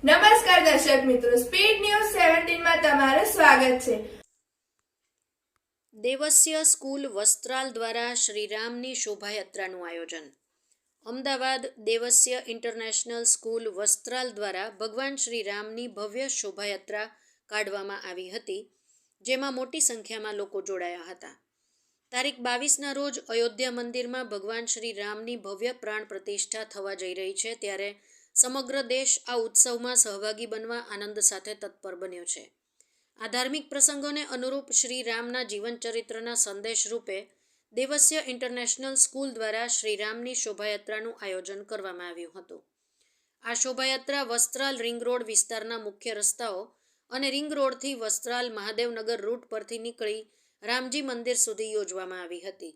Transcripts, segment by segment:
નમસ્કાર દર્શક મિત્રો, સ્પીડ ન્યૂઝ 17 માં તમારું સ્વાગત છે। દેવસ્ય સ્કૂલ વસ્ત્રાલ દ્વારા શ્રીરામની શોભાયાત્રાનું આયોજન। અમદાવાદ દેવસ્ય ઇન્ટરનેશનલ સ્કૂલ વસ્ત્રાલ દ્વારા ભગવાન શ્રીરામની ભવ્ય શોભાયાત્રા કાઢવામાં આવી હતી, જેમાં મોટી સંખ્યામાં લોકો જોડાયા હતા। તારીખ 22ના રોજ અયોધ્યા મંદિરમાં ભગવાન શ્રીરામની ભવ્ય પ્રાણ પ્રતિષ્ઠા થવા જઈ રહી છે, ત્યારે સમગ્ર દેશ આ ઉત્સવમાં સહભાગી બનવા આનંદ સાથે તત્પર બન્યો છે। આ ધાર્મિક પ્રસંગોને અનુરૂપ શ્રી રામના જીવન ચરિત્રના સંદેશ રૂપે દેવસ્ય ઇન્ટરનેશનલ સ્કૂલ દ્વારા શ્રીરામની શોભાયાત્રાનું આયોજન કરવામાં આવ્યું હતું। આ શોભાયાત્રા વસ્ત્રાલ રિંગ રોડ વિસ્તારના મુખ્ય રસ્તાઓ અને રિંગ રોડથી વસ્ત્રાલ મહાદેવનગર રૂટ પરથી નીકળી રામજી મંદિર સુધી યોજવામાં આવી હતી,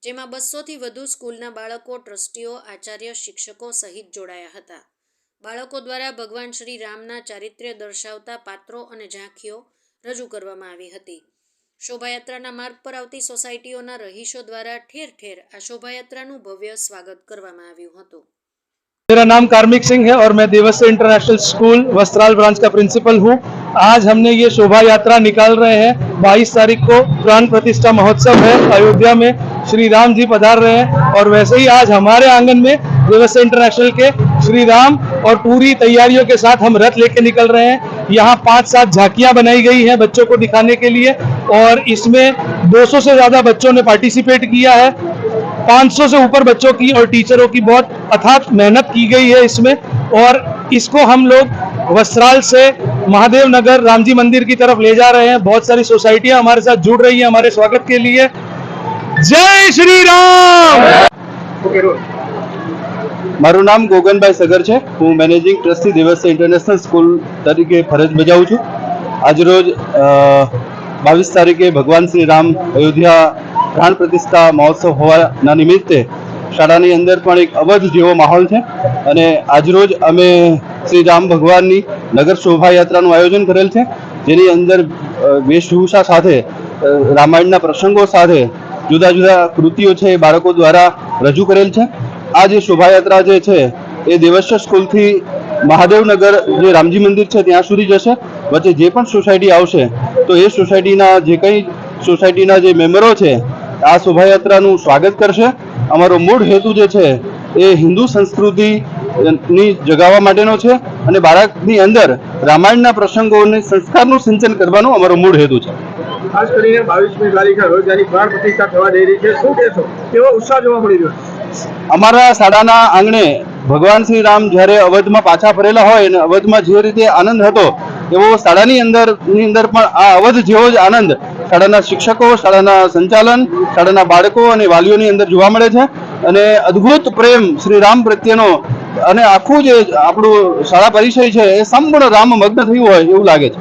જેમાં 200થી વધુ સ્કૂલના બાળકો, ટ્રસ્ટીઓ, આચાર્ય, શિક્ષકો સહિત જોડાયા હતા। બાળકો દ્વારા ભગવાન શ્રી રામના ચારિત્ર્ય દર્શાવતા પાત્રો અને ઝાંખીઓ રજૂ કરવામાં આવી હતી। શોભાયાત્રાના માર્ગ પર આવતી સોસાયટીઓના રહીશો દ્વારા ઠેર ઠેર આ શોભાયાત્રાનું ભવ્ય સ્વાગત કરવામાં આવ્યું હતું। मेरा नाम कार्मिक सिंह है और मैं देवस्य इंटरनेशनल स्कूल वस्त्राल ब्रांच का प्रिंसिपल हूँ। आज हमने ये शोभा यात्रा निकाल रहे हैं। 22 तारीख को प्राण प्रतिष्ठा महोत्सव है, अयोध्या में श्री राम जी पधार रहे हैं और वैसे ही आज हमारे आंगन में देवस्य इंटरनेशनल के श्री राम और पूरी तैयारियों के साथ हम रथ लेके निकल रहे हैं। यहाँ 5-7 झांकियाँ बनाई गई हैं बच्चों को दिखाने के लिए और इसमें 200 से ज़्यादा बच्चों ने पार्टिसिपेट किया है। 500 से ऊपर बच्चों की और टीचरों की बहुत अथाक मेहनत की गई है इसमें, और इसको हम लोग वस्त्राल से महादेव नगर रामजी मंदिर की तरफ ले जा रहे हैं। बहुत सारी सोसाइटियां हमारे साथ जुड़ रही हैं हमारे स्वागत के लिए। जय श्री राम। મારું નામ ગોગનભાઈ સગર છે। હું managing trustee Devasya international school તરીકે ફરજ બજાવું છું। આજરોજ 22 તારીખે ભગવાન શ્રી રામ અયોધ્યા પ્રાણ પ્રતિષ્ઠા મહોત્સવ હોવાના નિમિત્તે શાળાની અંદર પણ એક અવધ જેવો માહોલ છે અને આજરોજ અમે શ્રી રામ ભગવાનની નગર શોભાયાત્રાનું આયોજન કરેલ છે, જેની અંદર વેશભૂષા સાથે રામાયણના પ્રસંગો સાથે જુદા જુદા કૃતિઓ છે એ બાળકો દ્વારા રજૂ કરેલ છે। આ જે શોભાયાત્રા જે છે એ દેવસ્ય સ્કૂલથી મહાદેવનગર જે રામજી મંદિર છે ત્યાં સુધી જશે। વચ્ચે જે પણ સોસાયટી આવશે તો એ સોસાયટીના જે કંઈ સોસાયટીના જે મેમ્બરો છે આ શોભાયાત્રાનું સ્વાગત કરશે। અમારો મૂળ હેતુ જે છે એ હિન્દુ સંસ્કૃતિની જગાવવા માટેનો છે અને બાળકની અંદર રામાયણના પ્રસંગોને સંસ્કારનું સિંચન કરવાનો અમારો મૂળ હેતુ છે। ખાસ કરીને 22મી તારીખે અયોધ્યાની પ્રાણ પ્રતિષ્ઠા થવા જઈ રહી છે, શું કહેશો? કેવો ઉત્સાહ જોવા મળી રહ્યો છે? અમારા શાળાના આંગણે ભગવાન શ્રી રામ જ્યારે અવધમાં પાછા ફરેલા હોય અને અવધમાં જે રીતે આનંદ હતો એવો શાળાની અંદર પણ આ અવધ જેવો જ આનંદ શાળાના શિક્ષકો, શાળાના સંચાલન, શાળાના બાળકો અને વાલીઓની અંદર જોવા મળે છે અને અદ્ભુત પ્રેમ શ્રી રામ પ્રત્યેનો અને આખું જે આપણું શાળા પરિસર છે એ સંપૂર્ણ રામ મગ્ન થયું હોય એવું લાગે છે।